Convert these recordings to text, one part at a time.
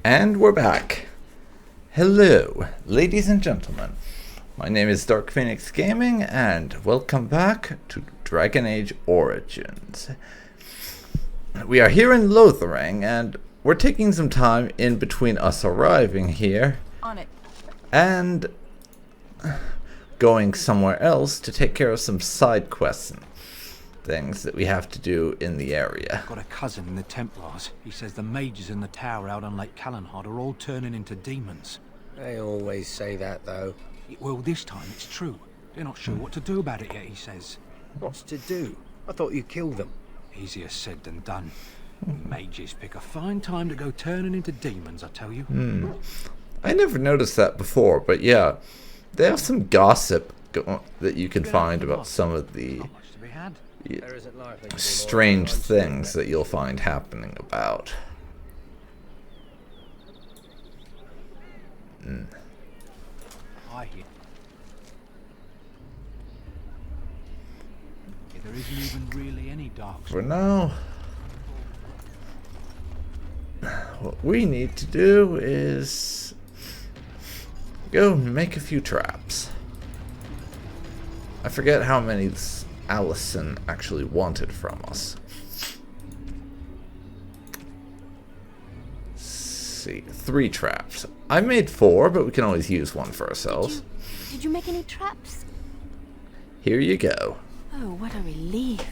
And we're back. Hello, ladies and gentlemen. My name is Dark Phoenix Gaming, and welcome back to Dragon Age Origins. We are here in Lothering, and we're taking some time in between us arriving here On it. and going somewhere else to take care of some side quests and things that we have to do in the area. Got a cousin in the Templars. He says the mages in the tower out on Lake Callanhard are all turning into demons. They always say that, though. Well, this time it's true. They're not sure what to do about it yet, he says. What's to do? I thought you killed them. Easier said than done. Mages pick a fine time to go turning into demons, I tell you. I never noticed that before, but yeah, they have some gossip that you can find about some of the Not much to be had. There isn't likely to be more strange than one things sleep that you'll find happening about. I hear. Yeah, there isn't even really any dark For now, what we need to do is go make a few traps. I forget how many Allison actually wanted from us. See, 3 traps. I made 4, but we can always use one for ourselves. Did you make any traps? Here you go. Oh, what a relief.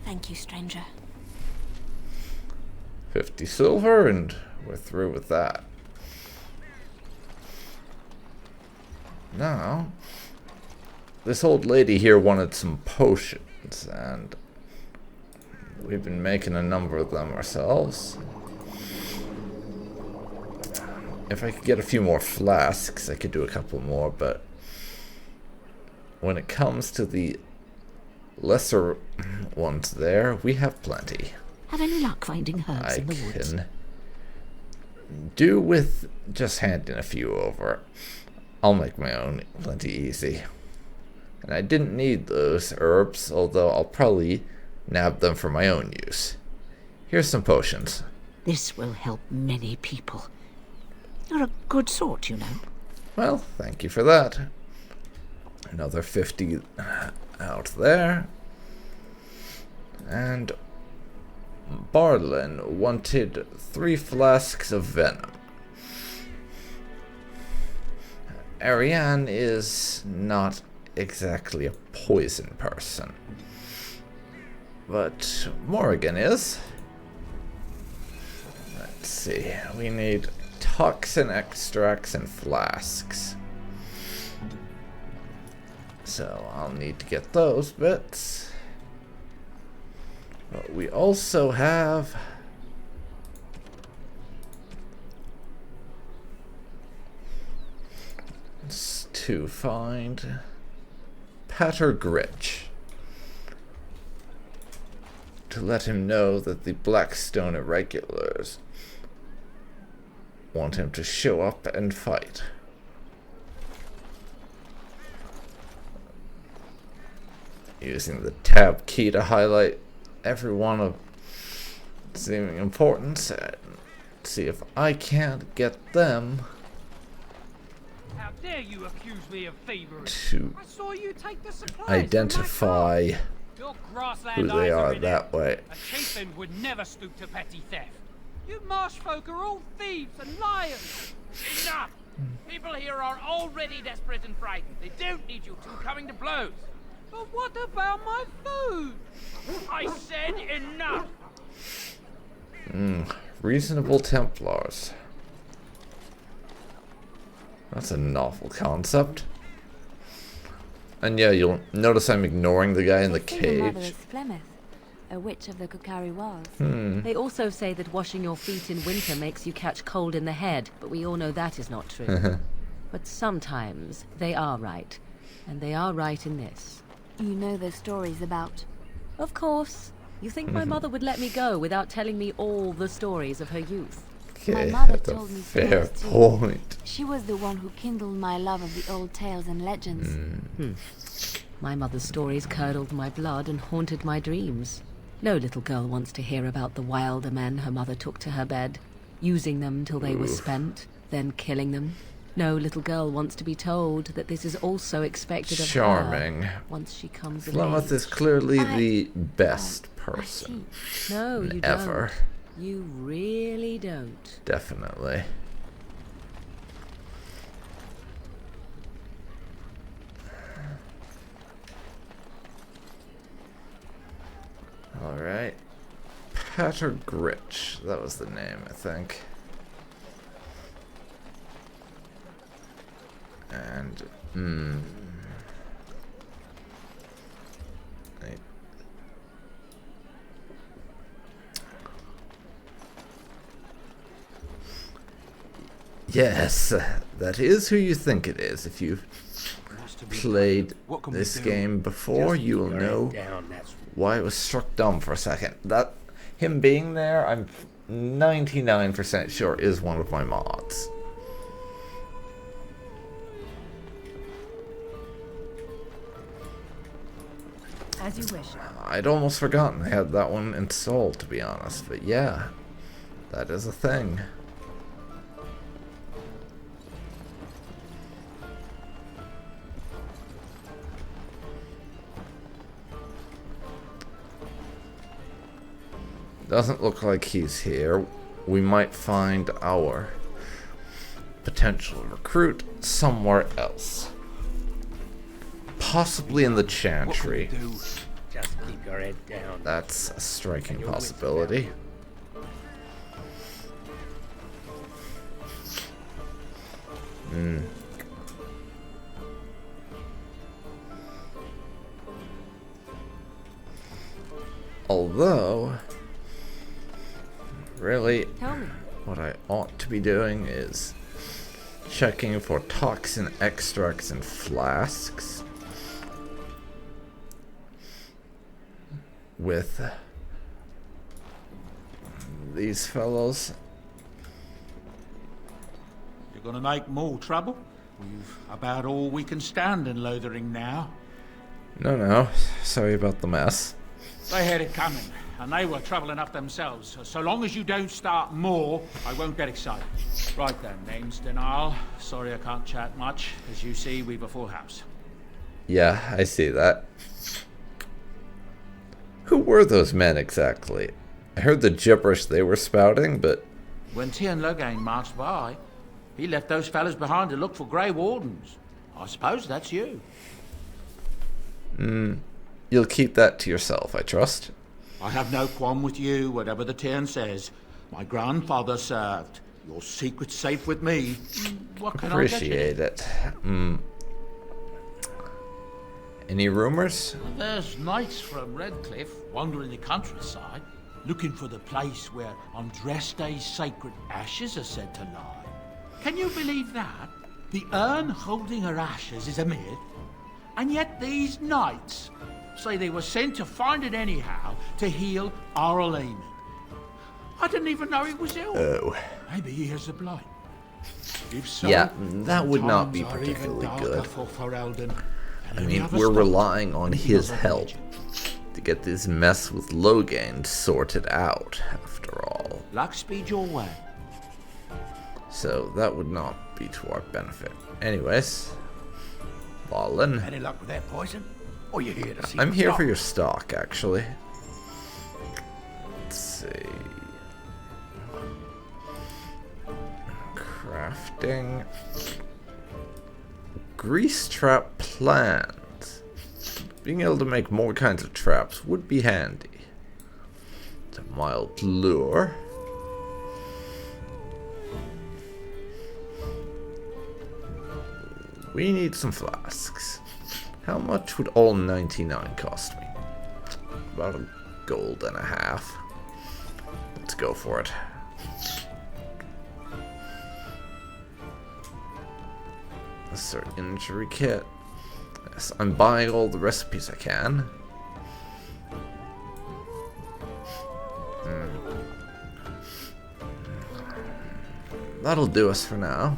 Thank you, stranger. 50 silver, and we're through with that. Now, this old lady here wanted some potions, and we've been making a number of them ourselves. If I could get a few more flasks, I could do a couple more, but when it comes to the lesser ones there, we have plenty. Have any luck finding herbs I in the woods? can do with just handing a few over. I'll make my own plenty easy. And I didn't need those herbs, although I'll probably nab them for my own use. Here's some potions. This will help many people. You're a good sort, you know. Well, thank you for that. Another 50 out there. And Barlin wanted 3 flasks of venom. Arianne is not exactly a poison person, but Morrigan is. Let's see, we need toxin extracts and flasks, so I'll need to get those bits. But we also have to find Pater Gritch to let him know that the Blackstone Irregulars want him to show up and fight. Using the tab key to highlight every one of seeming importance. See if I can't get them How dare you accuse me of thievery? to I saw you take the supplies identify from my car. Your grassland who they eyes are in that it. way. A chieftain would never stoop to petty theft. You marsh folk are all thieves and liars. Enough! People here are already desperate and frightened. They don't need you two coming to blows. But what about my food? I said enough! Reasonable Templars. That's a novel concept. And yeah, you'll notice I'm ignoring the guy in the They say your mother cage. is Flemeth, a witch of the Qunari Wilds. They also say that washing your feet in winter makes you catch cold in the head, but we all know that is not true. But sometimes they are right, and they are right in this. You know those stories about... Of course. You think my mother would let me go without telling me all the stories of her youth? Okay, mother that's a told me fair stories too. point. She was the one who kindled my love of the old tales and legends. My mother's stories curdled my blood and haunted my dreams. No little girl wants to hear about the wilder men her mother took to her bed. using them till they were spent, then killing them. No little girl wants to be told that this is also expected of Charming. her once she comes of Flemeth age. is clearly the best person No, you ever. don't. You really don't. Definitely. Alright. Pater Gritch. That was the name, I think. And, Right. Yes, that is who you think it is. If you've played What can we this do? game before, you will Your head know down, that's why it was struck dumb for a second. That him being there, I'm 99% sure is one of my mods. As you wish. I'd almost forgotten I had that one installed, to be honest. But yeah, that is a thing. Doesn't look like he's here. We might find our potential recruit somewhere else. Possibly in the What can we Chantry. do? just keep your head down. That's a striking possibility. Although, really, Tell me. what I ought to be doing is checking for toxin extracts and flasks with these fellows. You're gonna make more trouble? We've about all we can stand in Lothering now. No, sorry about the mess. They had it coming, and they were trouble enough themselves. So long as you don't start more, I won't get excited. Right then, name's Denial. Sorry I can't chat much. As you see, we've a full house. Yeah, I see that. Who were those men exactly? I heard the gibberish they were spouting, but When Tian Logain marched by, he left those fellas behind to look for Grey Wardens. I suppose that's you. you'll keep that to yourself, I trust. I have no qualm with you, whatever the Tian says. My grandfather served. Your secret's safe with me. What can I get you? Appreciate it. Any rumors? There's knights from Redcliffe wandering the countryside, looking for the place where Andreste's sacred ashes are said to lie. Can you believe that? The urn holding her ashes is a myth, and yet these knights say they were sent to find it anyhow to heal Arianne. I didn't even know he was ill. Oh. Maybe he has the blight. If so, Yeah, that would not be times are even particularly darker good. for Ferelden. I mean, we're relying on his help to get this mess with Logain sorted out, after all. Luck speed your way. So that would not be to our benefit. Anyways, Balin. Any luck with that poison? Or you here to see I'm what's here up? for your stock, actually. Let's see. Crafting. Grease trap plans. Being able to make more kinds of traps would be handy. It's a mild lure. We need some flasks. How much would all 99 cost me? About a gold and a half. Let's go for it. Assert injury kit. Yes, I'm buying all the recipes I can. That'll do us for now.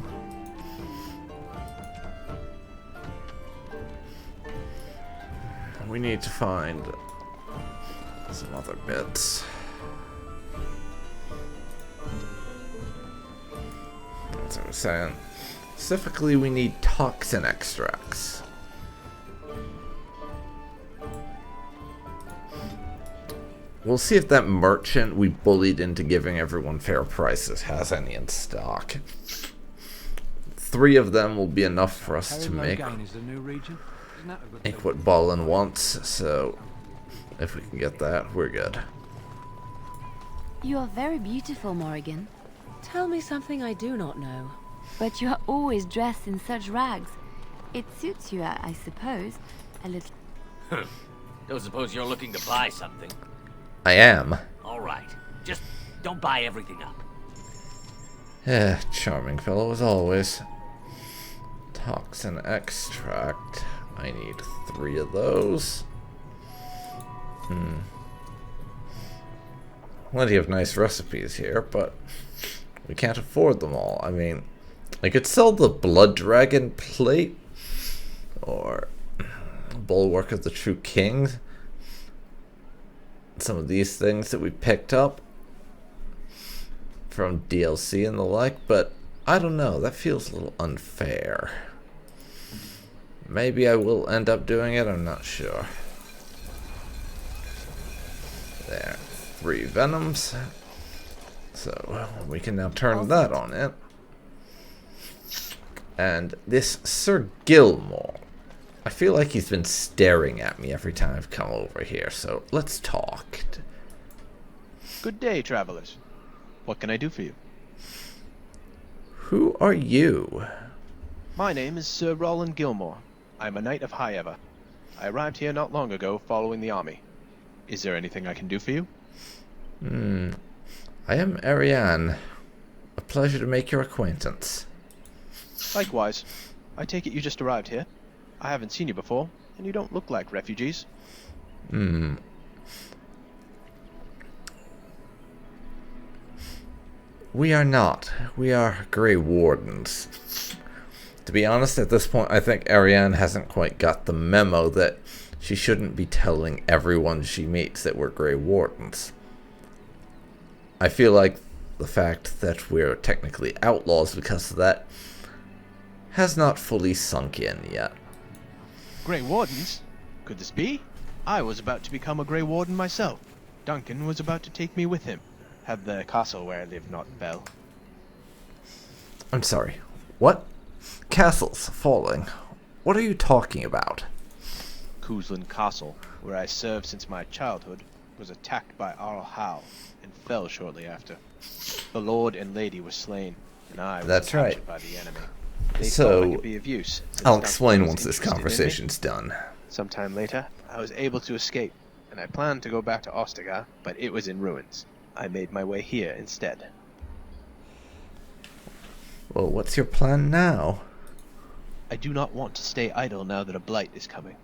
We need to find some other bits. as I was saying, specifically we need toxin extracts. We'll see if that merchant we bullied into giving everyone fair prices has any in stock. 3 of them will be enough for us to make Is the new region? Isn't that a good thing? what Ballin wants, so if we can get that, we're good. You are very beautiful, Morrigan. Tell me something I do not know. But you are always dressed in such rags. It suits you, I suppose, a little. Don't suppose you're looking to buy something? I am. All right. Just don't buy everything up. Charming fellow as always. Toxin extract. I need 3 of those. Plenty of nice recipes here, but we can't afford them all. I mean, I could sell the Blood Dragon plate, or Bulwark of the True Kings. Some of these things that we picked up from DLC and the like, but I don't know, that feels a little unfair. Maybe I will end up doing it, I'm not sure. There, 3 venoms. So we can now turn that on it. And this Sir Gilmore, I feel like he's been staring at me every time I've come over here, so let's talk. Good day, travelers. What can I do for you? Who are you? My name is Sir Roland Gilmore. I'm a knight of Highever. I arrived here not long ago following the army. Is there anything I can do for you? I am Arianne. A pleasure to make your acquaintance. Likewise. I take it you just arrived here. I haven't seen you before, and you don't look like refugees. We are not. We are Grey Wardens. To be honest, at this point, I think Arianne hasn't quite got the memo that she shouldn't be telling everyone she meets that we're Grey Wardens. I feel like the fact that we're technically outlaws because of that has not fully sunk in yet. Grey Wardens? Could this be? I was about to become a Grey Warden myself. Duncan was about to take me with him, had the castle where I live not fell. I'm sorry. What? Castles falling? What are you talking about? Cousland Castle, where I served since my childhood, was attacked by Arl Howe and fell shortly after. The lord and lady were slain, and I was captured by the enemy. They thought I could be of use, since I'll Duncan explain was once this interested in me. conversation's done. Sometime later, I was able to escape, and I planned to go back to Ostagar, but it was in ruins. I made my way here instead. Well, what's your plan now? I do not want to stay idle now that a blight is coming.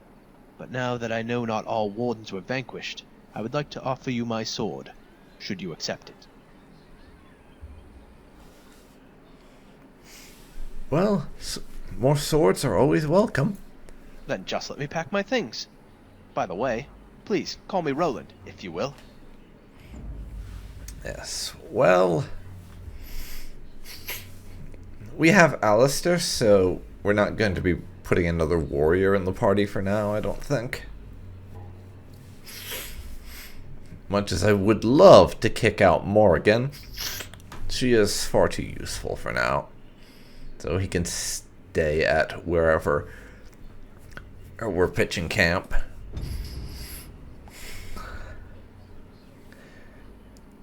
But now that I know not all wardens were vanquished, I would like to offer you my sword, should you accept it. Well, more swords are always welcome. Then just let me pack my things. By the way, please call me Roland, if you will. Yes, well, we have Alistair, so we're not going to be putting another warrior in the party for now, I don't think. Much as I would love to kick out Morrigan, she is far too useful for now. So he can stay at wherever we're pitching camp.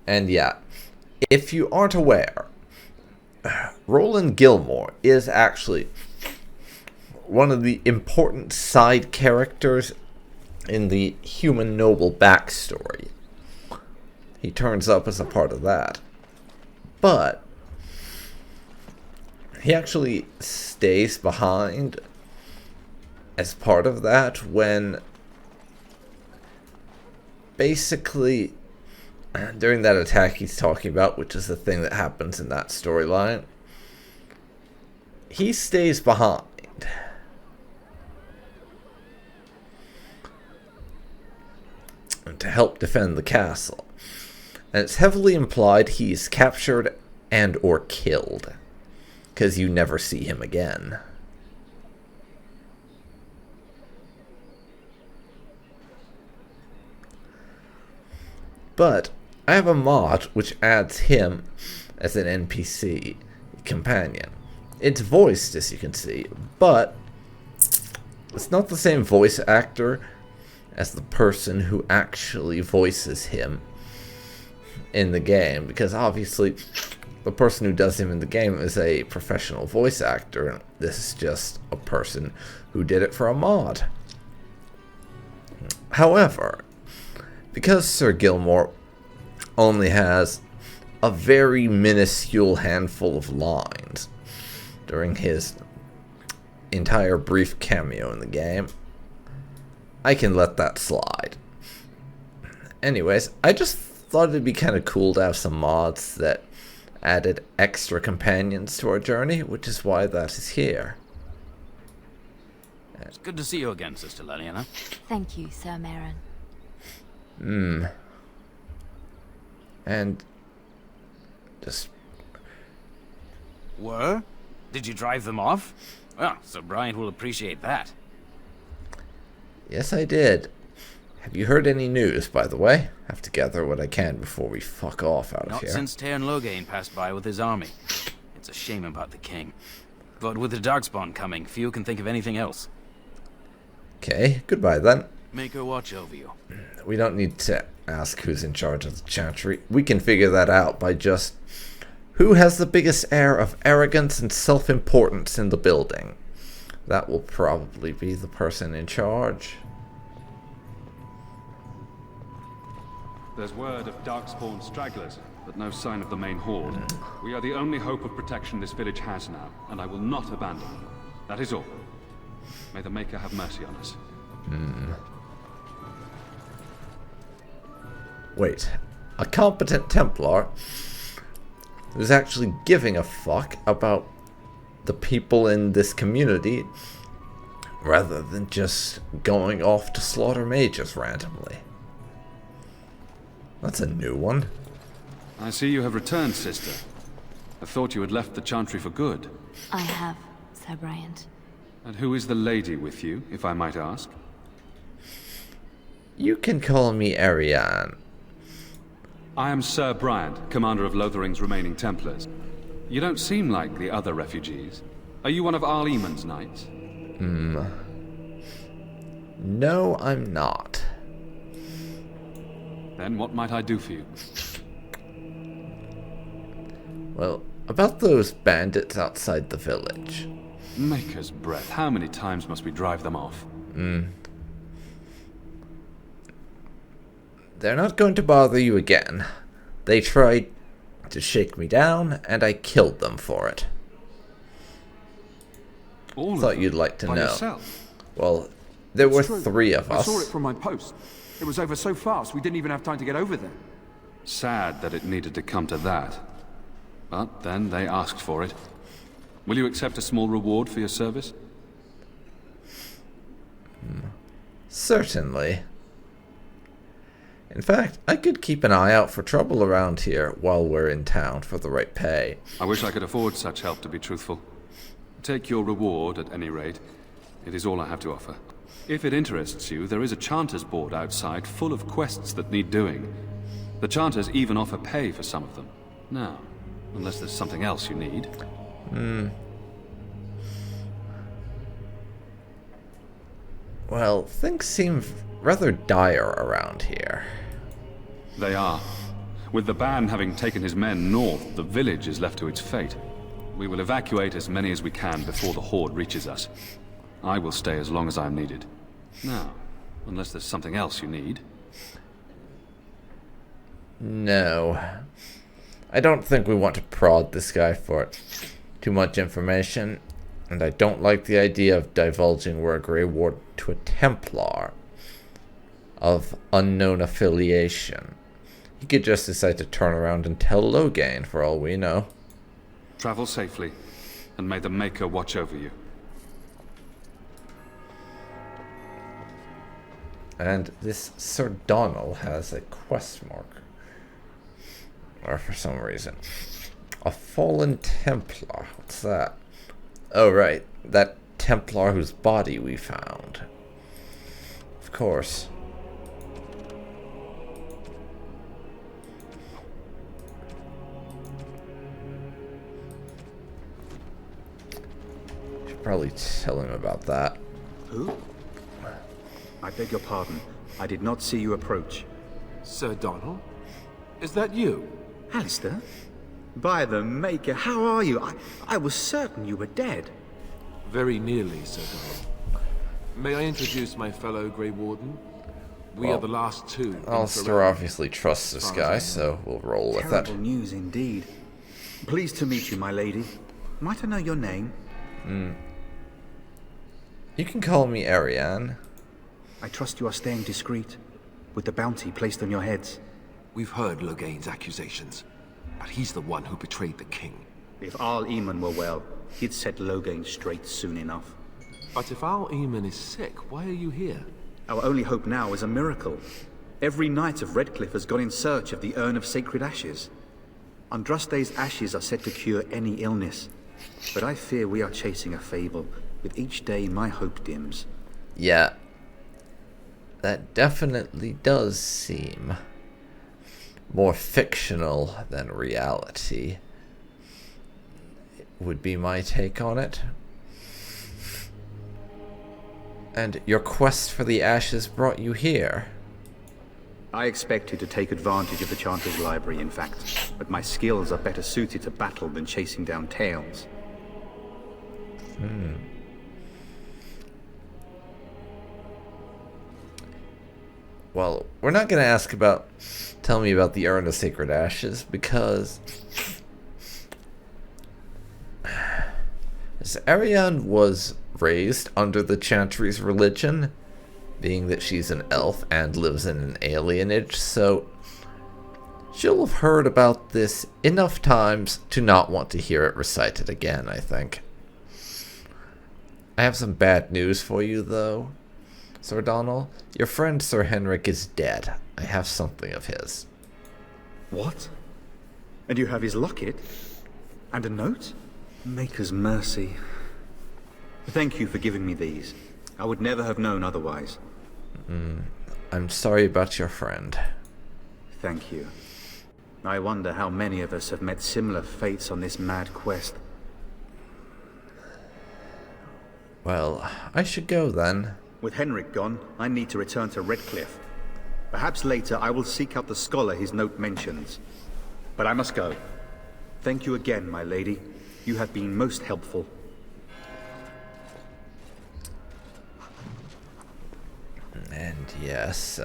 And yeah, if you aren't aware, Roland Gilmore is actually one of the important side characters in the Human Noble backstory. He turns up as a part of that. But he actually stays behind as part of that when basically during that attack he's talking about, which is the thing that happens in that storyline, he stays behind. To help defend the castle. And it's heavily implied he's captured and or killed. because you never see him again. But I have a mod which adds him as an NPC companion. It's voiced, as you can see, but it's not the same voice actor as the person who actually voices him in the game, because obviously the person who does him in the game is a professional voice actor, and this is just a person who did it for a mod. However, because Sir Gilmore only has a very minuscule handful of lines during his entire brief cameo in the game, I can let that slide. Anyways, I just thought it'd be kind of cool to have some mods that added extra companions to our journey, which is why that is here. It's good to see you again, Sister Leliana. Thank you, Sir Marin. And just... Were? Did you drive them off? Well, Sir Brian will appreciate that. Yes, I did. Have you heard any news, by the way? Have to gather what I can before we fuck off out of Not here. since Tairn Loghain passed by with his army. It's a shame about the king. But with the Darkspawn coming, few can think of anything else. Okay, goodbye then. Make her watch over you. We don't need to ask who's in charge of the chantry. We can figure that out by just... who has the biggest air of arrogance and self-importance in the building? That will probably be the person in charge. There's word of Darkspawn stragglers, but no sign of the main horde. We are the only hope of protection this village has now, and I will not abandon them. That is all. May the Maker have mercy on us. Wait, a competent Templar who's actually giving a fuck about the people in this community rather than just going off to slaughter mages randomly. That's a new one. I see you have returned, sister. I thought you had left the chantry for good. I have, Sir Bryant. And who is the lady with you, if I might ask? You can call me Arianne. I am Sir Bryant, commander of Lothering's remaining Templars. You don't seem like the other refugees. Are you one of Arl Eamon's knights? No, I'm not. Then what might I do for you? Well, about those bandits outside the village. Maker's breath, how many times must we drive them off? They're not going to bother you again. They tried to shake me down, and I killed them for it. All Thought you'd like to By know. yourself? Well, there were It's true. 3 of us. I saw it from my post. It was over so fast, we didn't even have time to get over there. Sad that it needed to come to that. But then they asked for it. Will you accept a small reward for your service? Certainly. In fact, I could keep an eye out for trouble around here while we're in town for the right pay. I wish I could afford such help, to be truthful. Take your reward, at any rate. It is all I have to offer. If it interests you, there is a Chanters board outside full of quests that need doing. The Chanters even offer pay for some of them. Now, unless there's something else you need. Well, things seem rather dire around here. They are. With the ban having taken his men north, the village is left to its fate. We will evacuate as many as we can before the horde reaches us. I will stay as long as I am needed. Now, unless there's something else you need. No. I don't think we want to prod this guy for too much information, and I don't like the idea of divulging we're a Grey Ward to a Templar of unknown affiliation. He could just decide to turn around and tell Loghain for all we know. Travel safely, and may the Maker watch over you. And this Sir Donald has a quest marker. Or for some reason. A fallen Templar. What's that? Oh, right. That Templar whose body we found. Of course. Should probably tell him about that. Who? I beg your pardon. I did not see you approach. Sir Donald? Is that you? Alistair? By the Maker, how are you? I was certain you were dead. Very nearly, Sir Donald. May I introduce my fellow Grey Warden? We are the last two. Alistair obviously trusts this guy, so we'll roll with that. Terrible news indeed. Pleased to meet you, my lady. Might I know your name? You can call me Arianne. I trust you are staying discreet, with the bounty placed on your heads. We've heard Loghain's accusations, but he's the one who betrayed the king. If Arl Eamon were well, he'd set Loghain straight soon enough. But if Arl Eamon is sick, why are you here? Our only hope now is a miracle. Every knight of Redcliffe has gone in search of the Urn of Sacred Ashes. Andraste's ashes are said to cure any illness, but I fear we are chasing a fable. With each day, my hope dims. Yeah. That definitely does seem more fictional than reality, would be my take on it. And your quest for the ashes brought you here. I expected to take advantage of the Chanter's library, in fact, but my skills are better suited to battle than chasing down tales. Well, we're not going to ask about... Tell me about the Urn of Sacred Ashes, because... As Arianne was raised under the Chantry's religion, being that she's an elf and lives in an alienage, so she'll have heard about this enough times to not want to hear it recited again, I think. I have some bad news for you, though, Sir Donald. Your friend Sir Henrik is dead. I have something of his. What? And you have his locket? And a note? Maker's mercy. Thank you for giving me these. I would never have known otherwise. I'm sorry about your friend. Thank you. I wonder how many of us have met similar fates on this mad quest. Well, I should go then. With Henrik gone, I need to return to Redcliffe. Perhaps later I will seek out the scholar his note mentions. But I must go. Thank you again, my lady. You have been most helpful. And yes,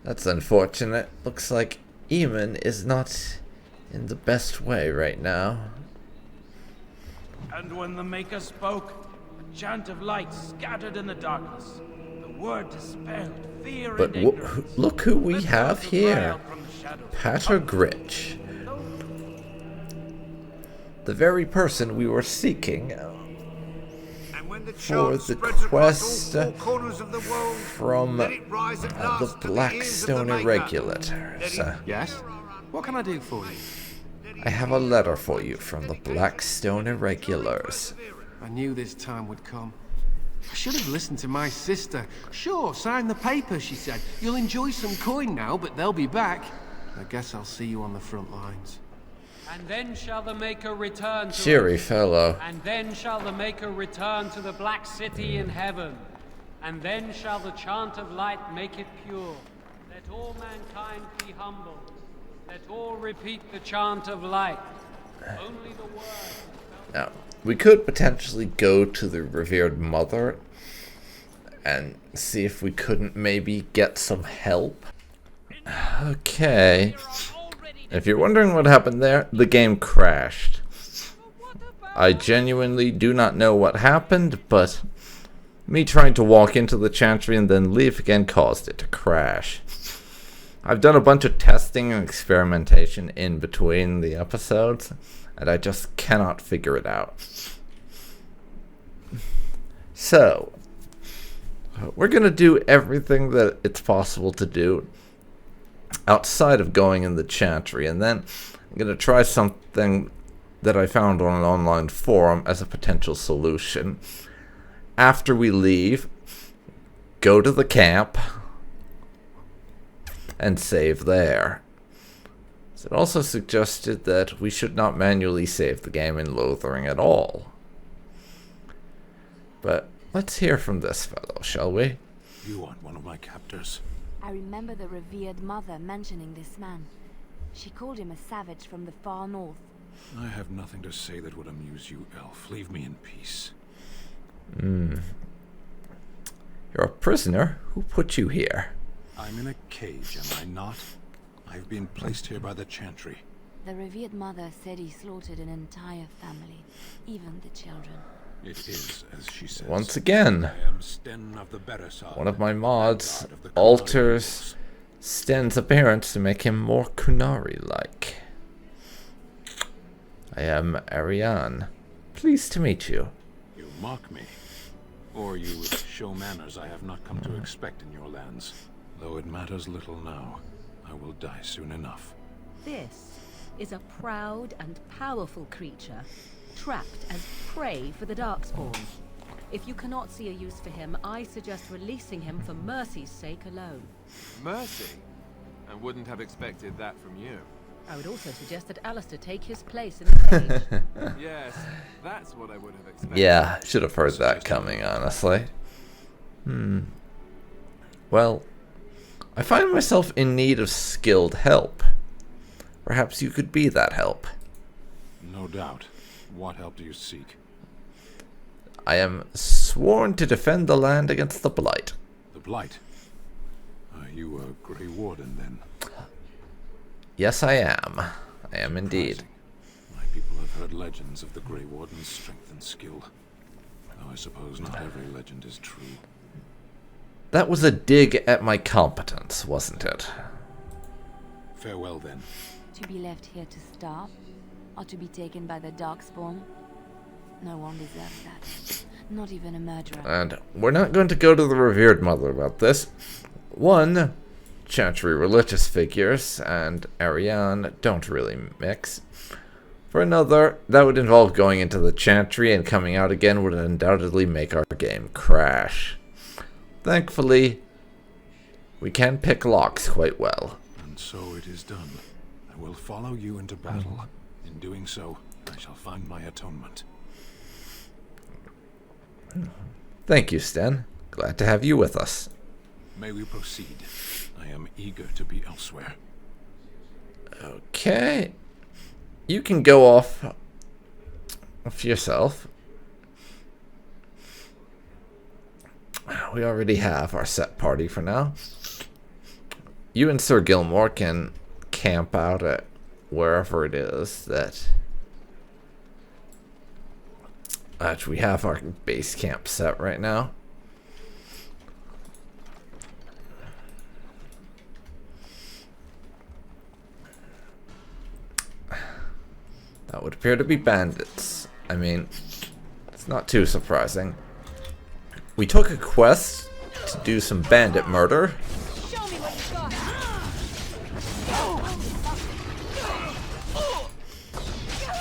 that's unfortunate. Looks like Eamon is not in the best way right now. And when the Maker spoke, a chant of light scattered in the darkness. The word dispelled fear But and ignorance. look who we have here. Pater Gritch. The very person we were seeking for the quest from the Blackstone Irregulars. Yes? What can I do for you? I have a letter for you from the Blackstone Irregulars. I knew this time would come. I should have listened to my sister. Sure, sign the paper, she said. You'll enjoy some coin now, but they'll be back. I guess I'll see you on the front lines. And then shall the Maker return to Cheery us. fellow. And then shall the Maker return to the Black City in heaven. And then shall the chant of light make it pure. Let all mankind be humble. Let all repeat the chant of light. Only the word. Now, we could potentially go to the revered mother and see if we couldn't maybe get some help. Okay. If you're wondering what happened there, the game crashed. I genuinely do not know what happened, but me trying to walk into the Chantry and then leave again caused it to crash. I've done a bunch of testing and experimentation in between the episodes, and I just cannot figure it out. So, we're going to do everything that it's possible to do outside of going in the Chantry, and then I'm going to try something that I found on an online forum as a potential solution. After we leave, go to the camp and save there. It also suggested that we should not manually save the game in Lothering at all. But let's hear from this fellow, shall we? You aren't one of my captors. I remember the revered mother mentioning this man. She called him a savage from the far north. I have nothing to say that would amuse you, elf. Leave me in peace. You're a prisoner? Who put you here? I'm in a cage, am I not? I've been placed here by the Chantry. The revered mother said he slaughtered an entire family, even the children. It is, as she says. Once again, I am Sten of the Beresard, one of my mods of the alters Sten's appearance to make him more Qunari-like. I am Arianne. Pleased to meet you. You mock me. Or you show manners I have not come to expect in your lands. Though it matters little now. I will die soon enough. This is a proud and powerful creature, trapped as prey for the Darkspawn. If you cannot see a use for him, I suggest releasing him for mercy's sake alone. Mercy? I wouldn't have expected that from you. I would also suggest that Alistair take his place in the cage. Yes, that's what I would have expected. Yeah, should have heard that coming, honestly. Well, I find myself in need of skilled help. Perhaps you could be that help. No doubt. What help do you seek? I am sworn to defend the land against the Blight. The Blight? Are you a Grey Warden, then? Yes, I am. I am indeed. My people have heard legends of the Grey Warden's strength and skill. Though I suppose not every legend is true. That was a dig at my competence, wasn't it? Farewell, then. To be left here to starve, or to be taken by the Darkspawn? No one deserves that. Not even a murderer. And we're not going to go to the revered mother about this. One, Chantry religious figures and Arianne don't really mix. For another, that would involve going into the Chantry, and coming out again would undoubtedly make our game crash. Thankfully, we can pick locks quite well. And so it is done. I will follow you into battle. In doing so, I shall find my atonement. Thank you, Sten. Glad to have you with us. May we proceed? I am eager to be elsewhere. Okay. You can go off yourself. We already have our set party for now. You and Sir Gilmore can camp out at wherever it is that we have our base camp set right now. That would appear to be bandits. I mean, it's not too surprising. We took a quest to do some bandit murder. Show me what you got.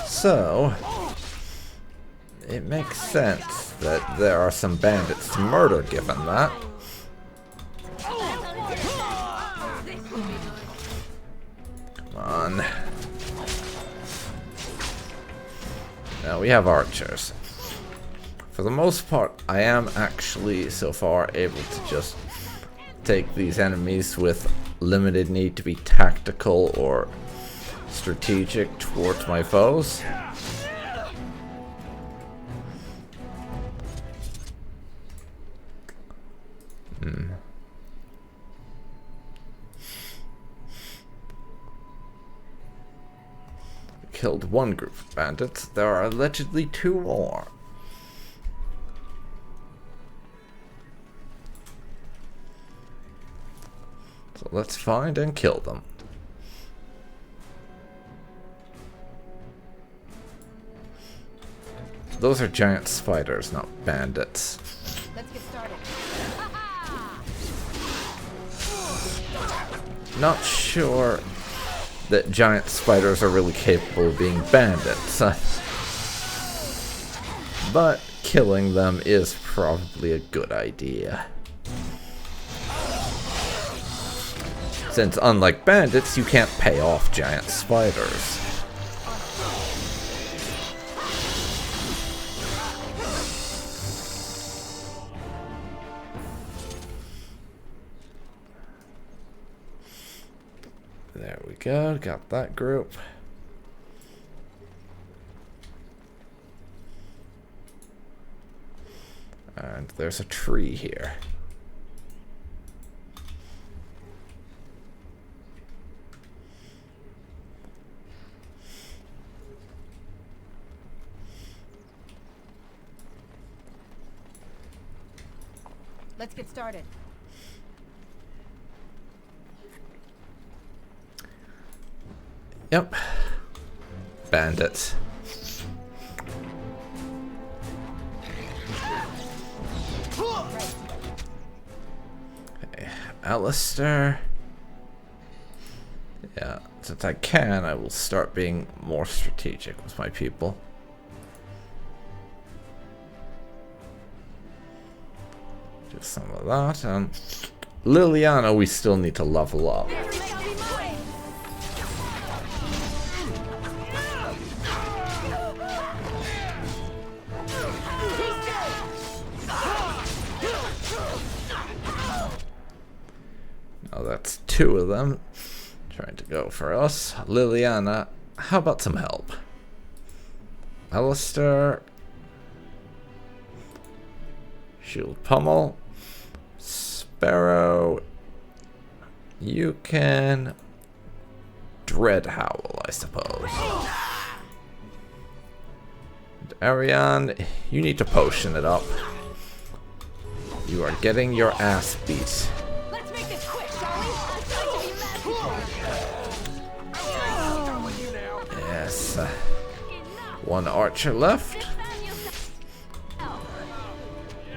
So, it makes sense that there are some bandits to murder given that. Come on. Now we have archers. For the most part, I am actually so far able to just take these enemies with limited need to be tactical or strategic towards my foes. Killed one group of bandits. There are allegedly 2 more. So let's find and kill them. Those are giant spiders, not bandits. Let's get started. Not sure that giant spiders are really capable of being bandits. But killing them is probably a good idea. Since unlike bandits, you can't pay off giant spiders. There we go, got that group. And there's a tree here. Let's get started. Yep. Bandits. Okay. Alistair. Yeah, since I can, I will start being more strategic with my people. Do some of that, and Liliana we still need to level up. Now that's two of them trying to go for us. Liliana, how about some help? Alistair. Shield Pummel. Sparrow. You can Dread Howl, I suppose. And Arianne, you need to potion it up. You are getting your ass beat. Let's make this quick, shall we? Yes. One archer left.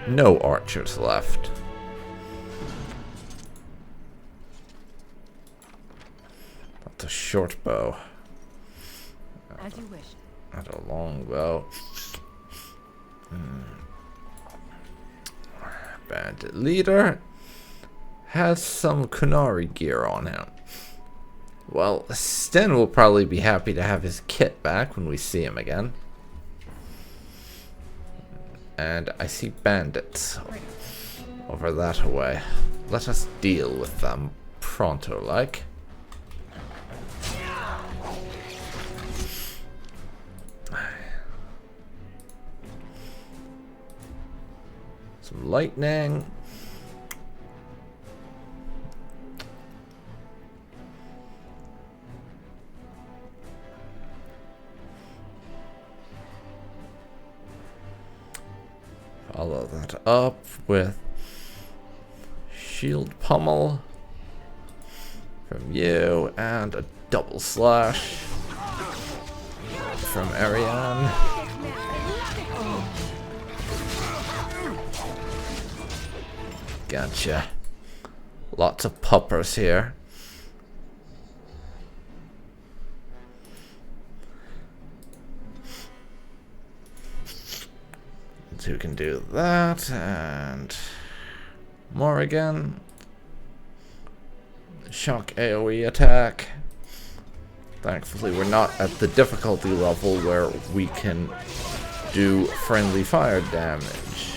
No archers left. That's a short bow. As you wish. Not a long bow. Bandit leader has some Qunari gear on him. Well, Sten will probably be happy to have his kit back when we see him again. And I see bandits over that way. Let us deal with them pronto-like. Some lightning. Follow that up with shield pummel from you and a double slash from Arianne. Gotcha. Lots of puppers here. Who can do that, and Morrigan. Shock AoE attack. Thankfully we're not at the difficulty level where we can do friendly fire damage.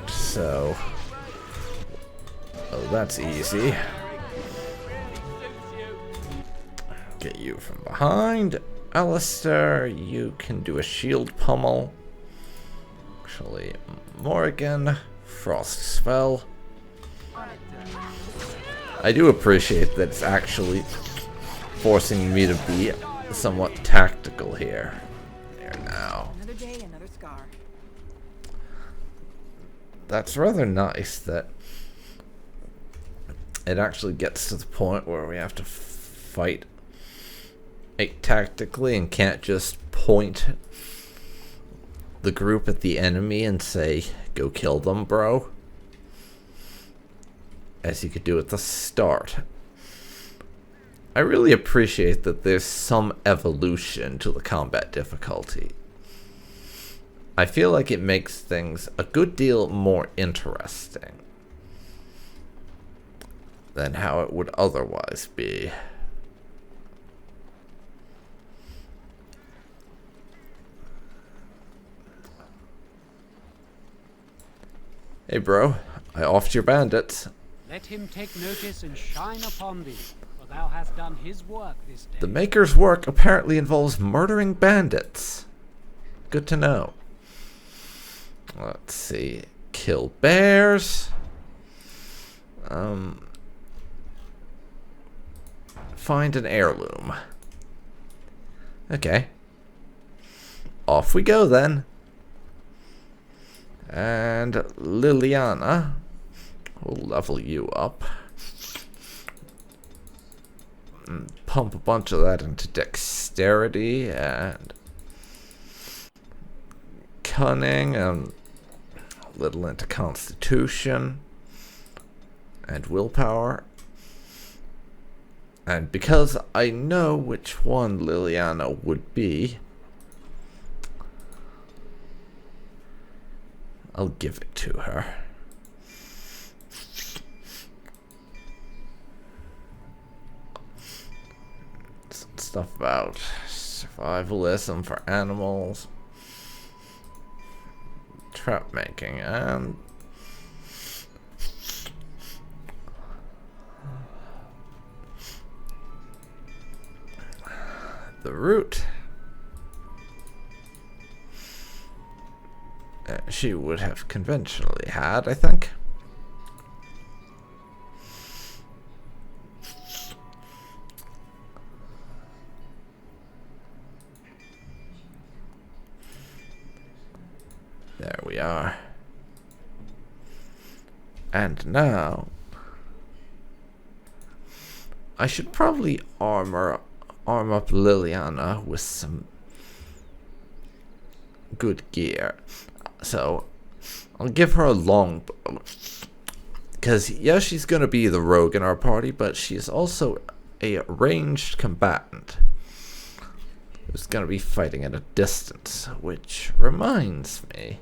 So, oh, that's easy. Get you from behind. Alistair, you can do a shield pummel. Actually, Morrigan, frost spell. I do appreciate that it's actually forcing me to be somewhat tactical here. There now. Another day, another scar. That's rather nice that it actually gets to the point where we have to fight tactically and can't just point the group at the enemy and say, go kill them, bro. As you could do at the start I really appreciate that there's some evolution to the combat difficulty. I feel like it makes things a good deal more interesting than how it would otherwise be. Hey bro, I offed your bandits. Let him take notice and shine upon thee, for thou hast done his work this day. The Maker's work apparently involves murdering bandits. Good to know. Let's see. Kill bears. Find an heirloom. Okay. Off we go then. And Liliana, we'll level you up. Pump a bunch of that into dexterity and cunning, and a little into constitution and willpower. And because I know which one Liliana would be, I'll give it to her. Some stuff about survivalism for animals, trap making, and the root. She would have conventionally had, I think. There we are. And now I should probably arm up Liliana with some good gear. So I'll give her a longbow, because yeah, she's gonna be the rogue in our party, but she's also a ranged combatant who's gonna be fighting at a distance. Which reminds me,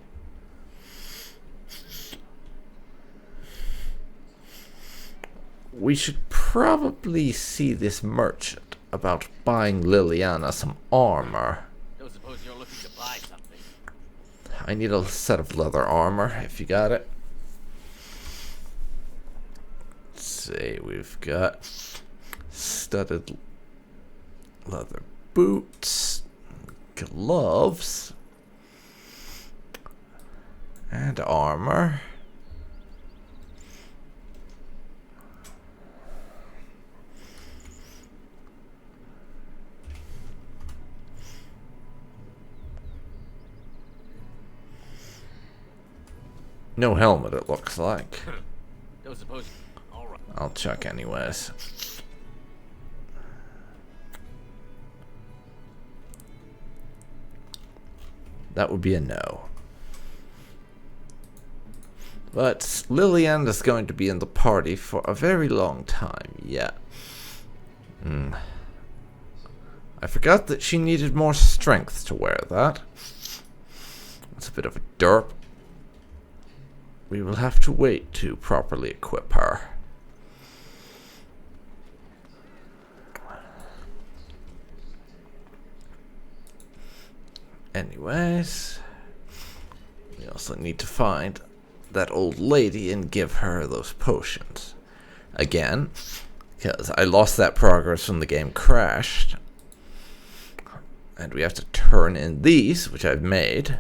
we should probably see this merchant about buying Liliana some armor. Don't suppose you're looking to buy something? I need a set of leather armor, if you got it. Let's see, we've got studded leather boots, gloves, and armor. No helmet, it looks like. Don't suppose. All right. I'll check anyways. That would be a no. But Liliana is going to be in the party for a very long time yet. I forgot that she needed more strength to wear that. That's a bit of a derp. We will have to wait to properly equip her. Anyways, we also need to find that old lady and give her those potions. Again, because I lost that progress when the game crashed. And we have to turn in these, which I've made.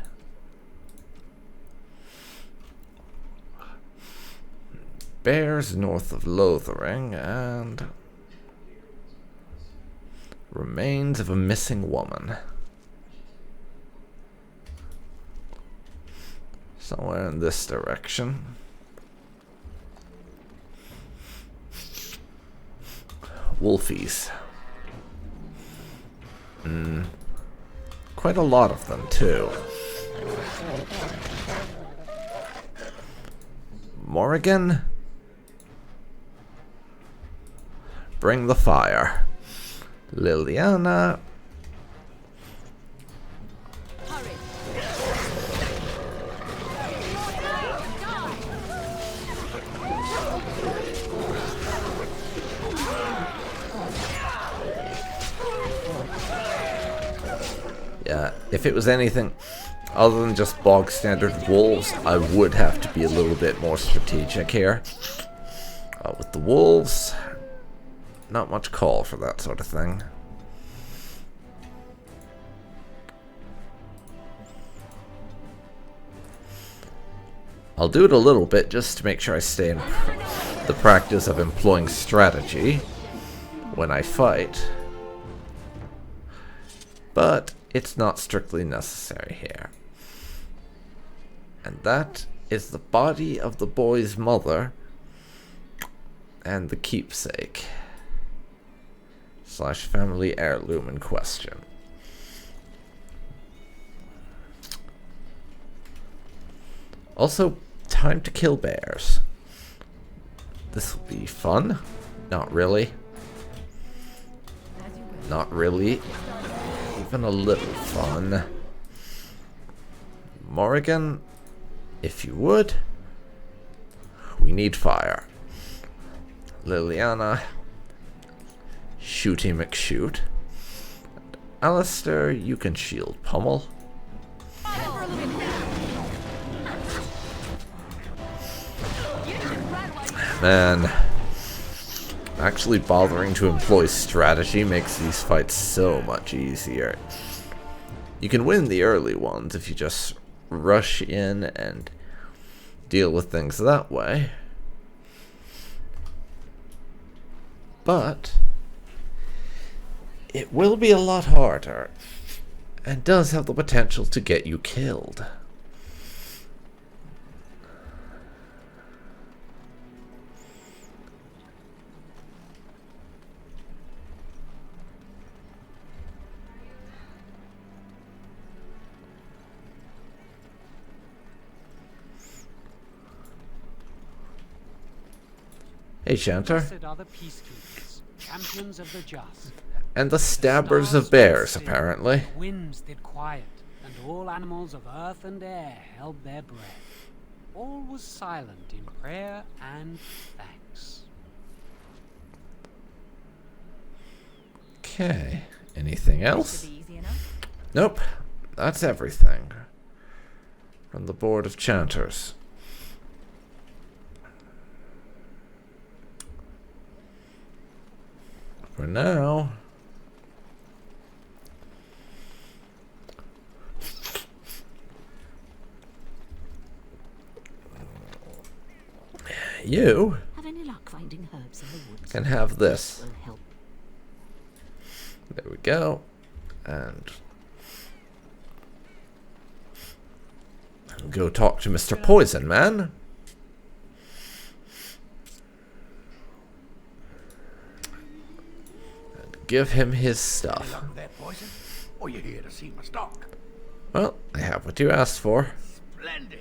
Bears north of Lothering, and remains of a missing woman. Somewhere in this direction. Wolfies. Quite a lot of them, too. Morrigan? Bring the fire. Liliana. Yeah, if it was anything other than just bog standard wolves, I would have to be a little bit more strategic here. With the wolves, not much call for that sort of thing. I'll do it a little bit just to make sure I stay in the practice of employing strategy when I fight. But it's not strictly necessary here. And that is the body of the boy's mother and the keepsake / family heirloom in question. Also, time to kill bears. This will be fun. Not really. Not really. Even a little fun. Morrigan, if you would. We need fire. Liliana, Shooty McShoot. And Alistair, you can shield pummel. Man, actually bothering to employ strategy makes these fights so much easier. You can win the early ones if you just rush in and deal with things that way. But it will be a lot harder and does have the potential to get you killed. Hey, Shantar. Blessed are the peacekeepers, champions of the just. And the stabbers of bears, apparently. The winds did quiet, and all animals of earth and air held their breath. All was silent in prayer and thanks. Okay. Anything else? Nope. That's everything. From the Board of Chanters. For now. You have any luck finding herbs in the woods? Can have this. Will help. There we go. And go talk to Mr. Poison Man. Give him his stuff. Poison? Or you here to see my stock? Well, I have what you asked for. Splendid.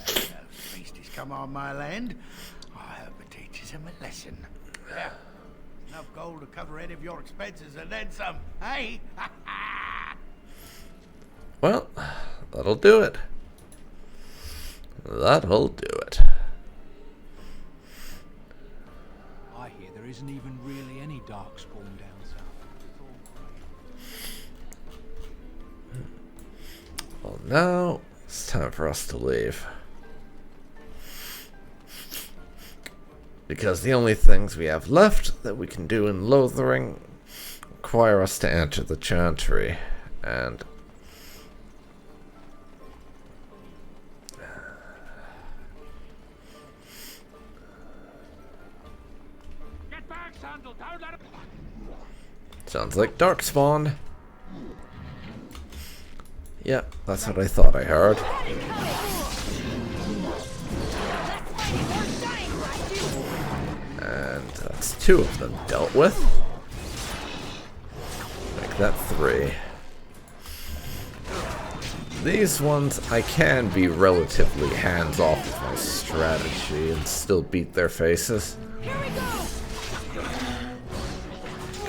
Those beasties come on my land. I hope it teaches him a lesson. Yeah. Enough gold to cover any of your expenses and then some. Hey? Well, that'll do it. That'll do it. I hear there isn't even really any darkspawn down south. Well, now it's time for us to leave. Because the only things we have left that we can do in Lothering require us to enter the Chantry. And Get back, Sandal! Don't let him... sounds like Darkspawn. Yeah, that's what I thought I heard. And that's 2 of them dealt with. Make that 3. These ones, I can be relatively hands-off with my strategy and still beat their faces.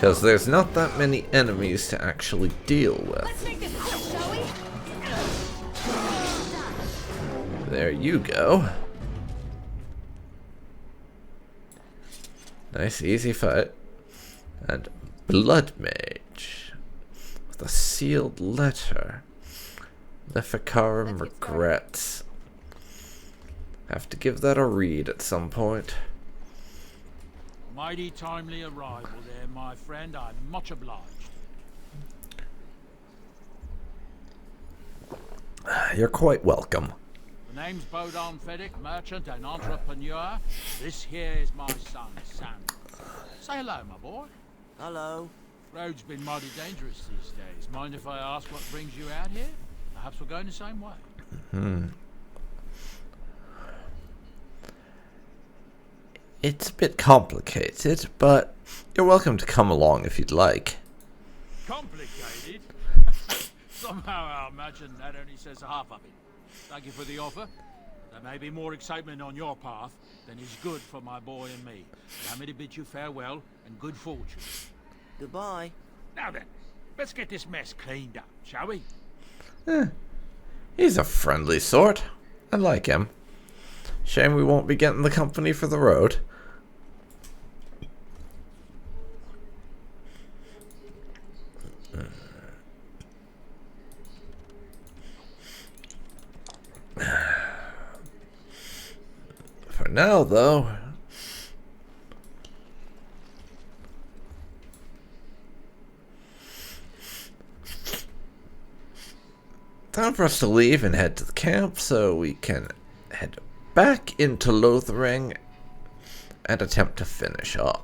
Because there's not that many enemies to actually deal with. Let's make this quick, shall we? There you go. Nice, easy fight. And Blood Mage. With a sealed letter. Nephikarim regrets. Have to give that a read at some point. Mighty timely arrival there, my friend. I'm much obliged. You're quite welcome. The name's Bodon Fedek, merchant and entrepreneur. This here is my son, Sam. Say hello, my boy. Hello. Road's been mighty dangerous these days. Mind if I ask what brings you out here? Perhaps we're going the same way. It's a bit complicated, but you're welcome to come along if you'd like. Complicated? Somehow I imagine that only says half of it. Thank you for the offer. There may be more excitement on your path than is good for my boy and me. Allow me to bid you farewell and good fortune. Goodbye. Now then, let's get this mess cleaned up, shall we? He's a friendly sort. I like him. Shame we won't be getting the company for the road. For now, though, time for us to leave and head to the camp so we can head back into Lothering and attempt to finish up.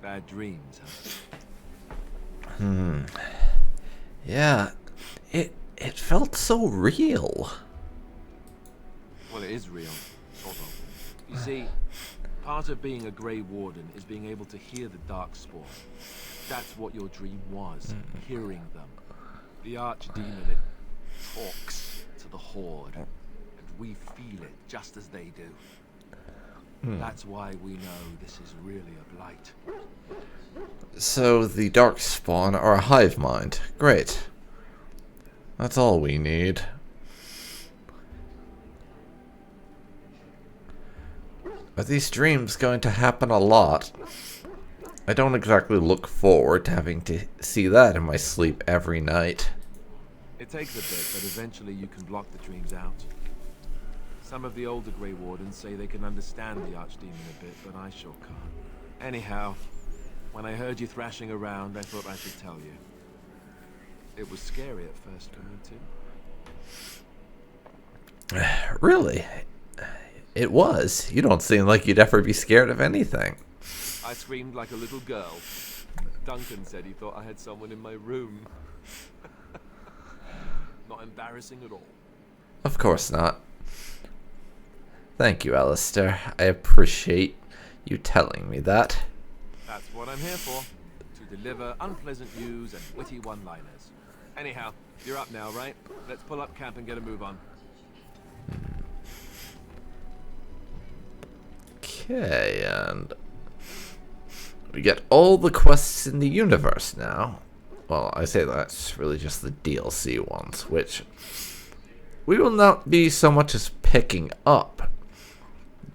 Bad dreams, huh? Yeah, it felt so real. Well, it is real, sort of. You see, part of being a Grey Warden is being able to hear the Darkspawn. That's what your dream was, hearing them. The Archdemon, it talks to the Horde, and we feel it just as they do. That's why we know this is really a blight. So the Darkspawn are a hive mind. Great. That's all we need. Are these dreams going to happen a lot? I don't exactly look forward to having to see that in my sleep every night. It takes a bit, but eventually you can block the dreams out. Some of the older Grey Wardens say they can understand the Archdemon a bit, but I sure can't. Anyhow, when I heard you thrashing around, I thought I should tell you. It was scary at first for me too. Really? It was. You don't seem like you'd ever be scared of anything. I screamed like a little girl. Duncan said he thought I had someone in my room. Not embarrassing at all. Of course not. Thank you, Alistair. I appreciate you telling me that. That's what I'm here for. To deliver unpleasant news and witty one-liners. Anyhow, you're up now, right? Let's pull up camp and get a move on. Okay, and we get all the quests in the universe now. Well, I say that's really just the DLC ones, which we will not be so much as picking up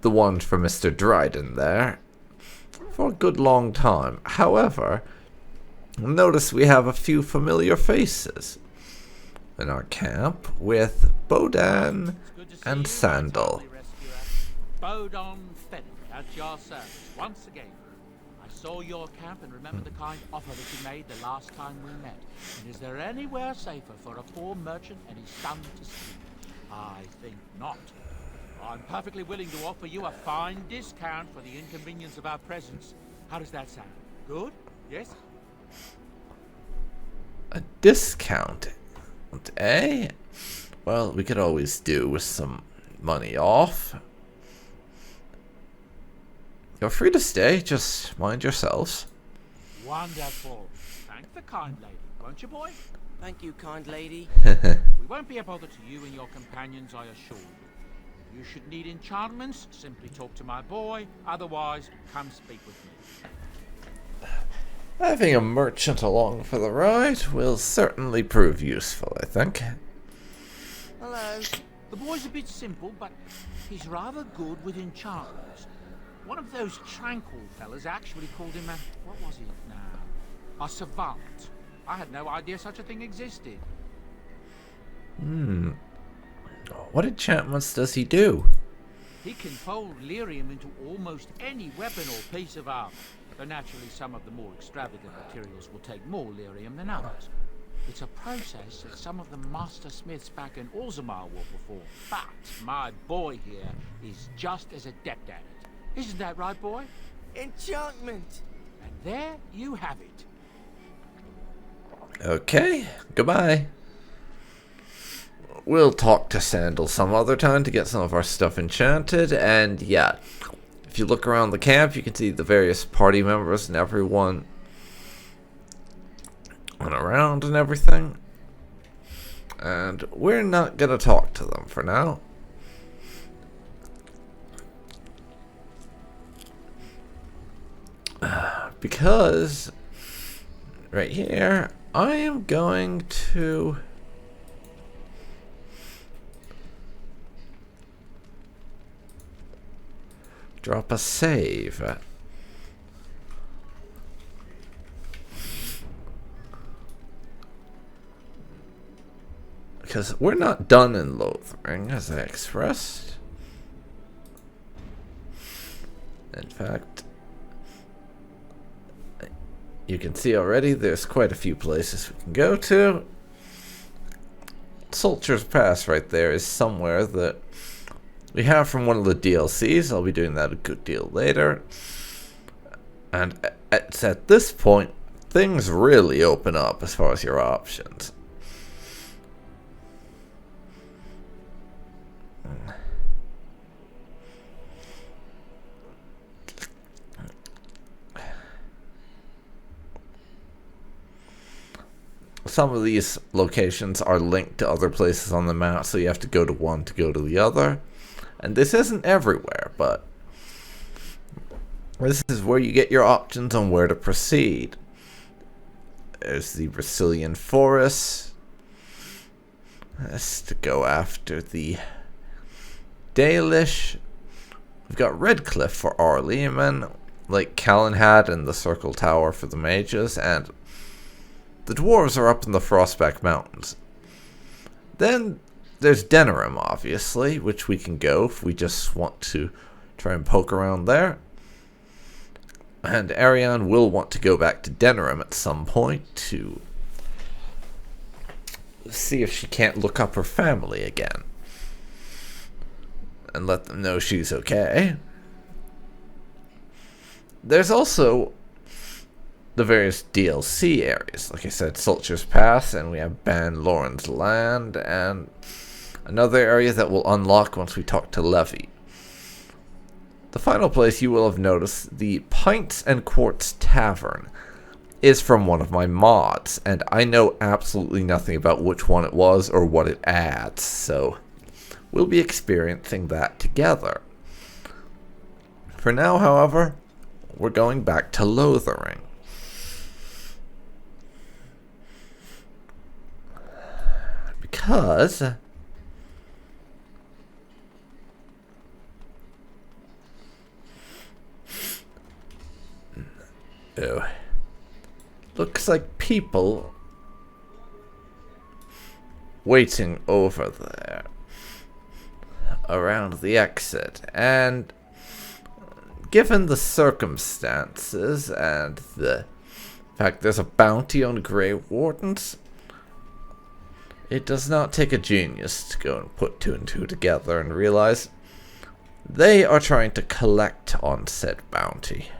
the ones for Mr. Dryden there for a good long time. However, notice we have a few familiar faces in our camp with Bodan and Sandal. Bodon Fedek at your service once again. I saw your camp and remember the kind offer that you made the last time we met. And is there anywhere safer for a poor merchant and his son to sleep? I think not. I'm perfectly willing to offer you a fine discount for the inconvenience of our presence. How does that sound? Good? Yes? A discount, eh? Well, we could always do with some money off. You're free to stay, just mind yourselves. Wonderful. Thank the kind lady, won't you, boy? Thank you, kind lady. We won't be a bother to you and your companions, I assure you. You should need enchantments, simply talk to my boy. Otherwise, come speak with me. Having a merchant along for the ride will certainly prove useful, I think. Hello. The boy's a bit simple, but he's rather good with enchantments. One of those tranquil fellas actually called him a... what was it now? A savant. I had no idea such a thing existed. What enchantments does he do? He can fold lyrium into almost any weapon or piece of armor. Though naturally some of the more extravagant materials will take more lyrium than others. It's a process that some of the master smiths back in Orzammar will perform. But my boy here is just as adept at it. Isn't that right, boy? Enchantment! And there you have it. Okay, goodbye. We'll talk to Sandal some other time to get some of our stuff enchanted, and yeah, if you look around the camp, you can see the various party members and everyone around and everything. And we're not gonna talk to them for now. Because right here, I am going to drop a save. Because we're not done in Lothering, as I expressed. In fact, you can see already there's quite a few places we can go to. Soldier's Pass right there is somewhere that we have from one of the DLCs. I'll be doing that a good deal later. And it's at this point, things really open up as far as your options. Some of these locations are linked to other places on the map, so you have to go to one to go to the other. And this isn't everywhere, but this is where you get your options on where to proceed. There's the Brazilian Forest. That's to go after the Dalish. We've got Redcliffe for our Lehman, like Callan had in the Circle Tower for the mages, and the dwarves are up in the Frostback Mountains. Then there's Denerim, obviously, which we can go if we just want to try and poke around there. And Arianne will want to go back to Denerim at some point to see if she can't look up her family again and let them know she's okay. There's also the various DLC areas. Like I said, Soldier's Pass, and we have Ban Loren's Land, and another area that will unlock once we talk to Levy. The final place you will have noticed, the Pints and Quartz Tavern, is from one of my mods, and I know absolutely nothing about which one it was or what it adds, so we'll be experiencing that together. For now, however, we're going back to Lothering. Because looks like people waiting over there around the exit, and given the circumstances and the fact there's a bounty on Grey Wardens, it does not take a genius to go and put two and two together and realize They are trying to collect on said bounty.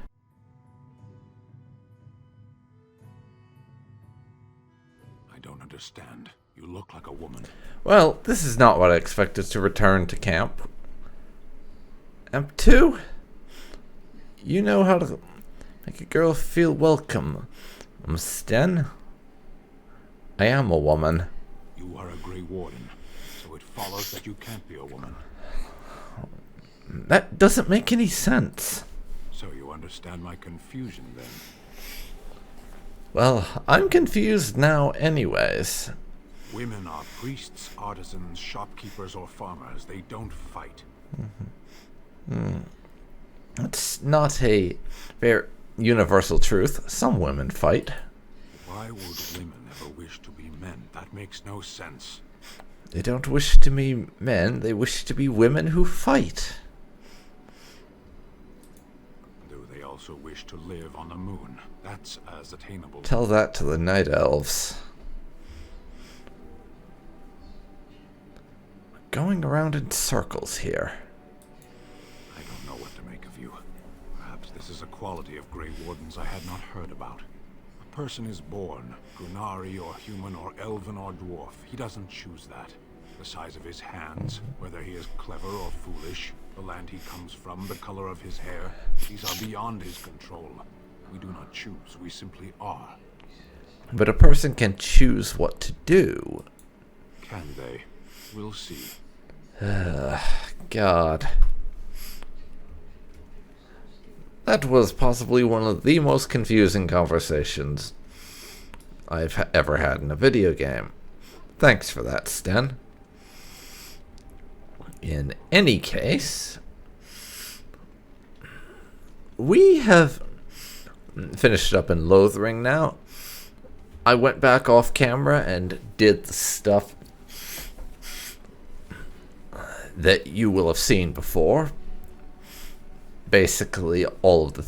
I don't understand. You look like a woman. Well, this is not what I expected to return to camp. Amp 2? You know how to make a girl feel welcome, Sten. I am a woman. You are a Grey Warden, so it follows that you can't be a woman. That doesn't make any sense. So you understand my confusion, then? Well, I'm confused now anyways. Women are priests, artisans, shopkeepers, or farmers. They don't fight. That's not a very universal truth. Some women fight. Why would women ever wish to be men? That makes no sense. They don't wish to be men, they wish to be women who fight. Do they also wish to live on the moon? That's as attainable. Tell that to the night elves. Going around in circles here. I don't know what to make of you. Perhaps this is a quality of Grey Wardens I had not heard about. A person is born, Qunari or human or elven or dwarf. He doesn't choose that. The size of his hands, whether he is clever or foolish, the land he comes from, the color of his hair, these are beyond his control. We do not choose, we simply are. But a person can choose what to do. Can they? We'll see. God. That was possibly one of the most confusing conversations I've ever had in a video game. Thanks for that, Sten. In any case, we have finished up in Lothering now. I went back off camera and did the stuff that you will have seen before. Basically, all of the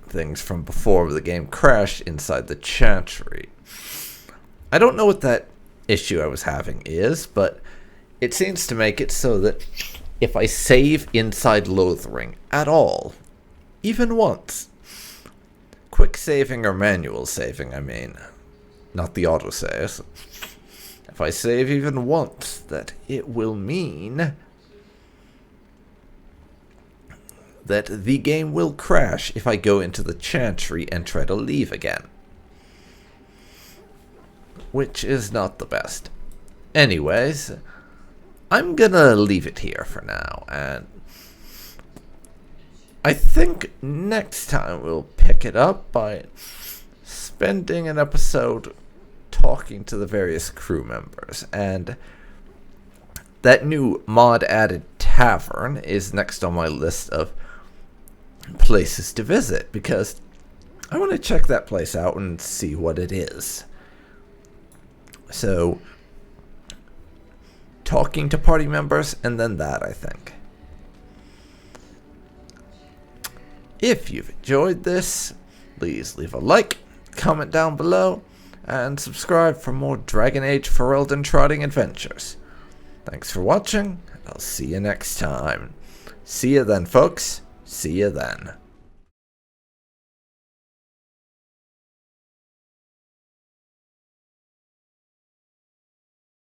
things from before the game crashed inside the Chantry. I don't know what that issue I was having is, but it seems to make it so that if I save inside Lothering at all, even once, quick saving or manual saving, I mean, not the autosave, if I save even once, that it will mean that the game will crash if I go into the Chantry and try to leave again. Which is not the best. Anyways, I'm gonna leave it here for now, and I think next time we'll pick it up by spending an episode talking to the various crew members, and that new mod added tavern is next on my list of places to visit, because I want to check that place out and see what it is. So, talking to party members, and then that, I think. If you've enjoyed this, please leave a like, comment down below, and subscribe for more Dragon Age Ferelden Trotting adventures. Thanks for watching, and I'll see you next time. See you then, folks. See you then.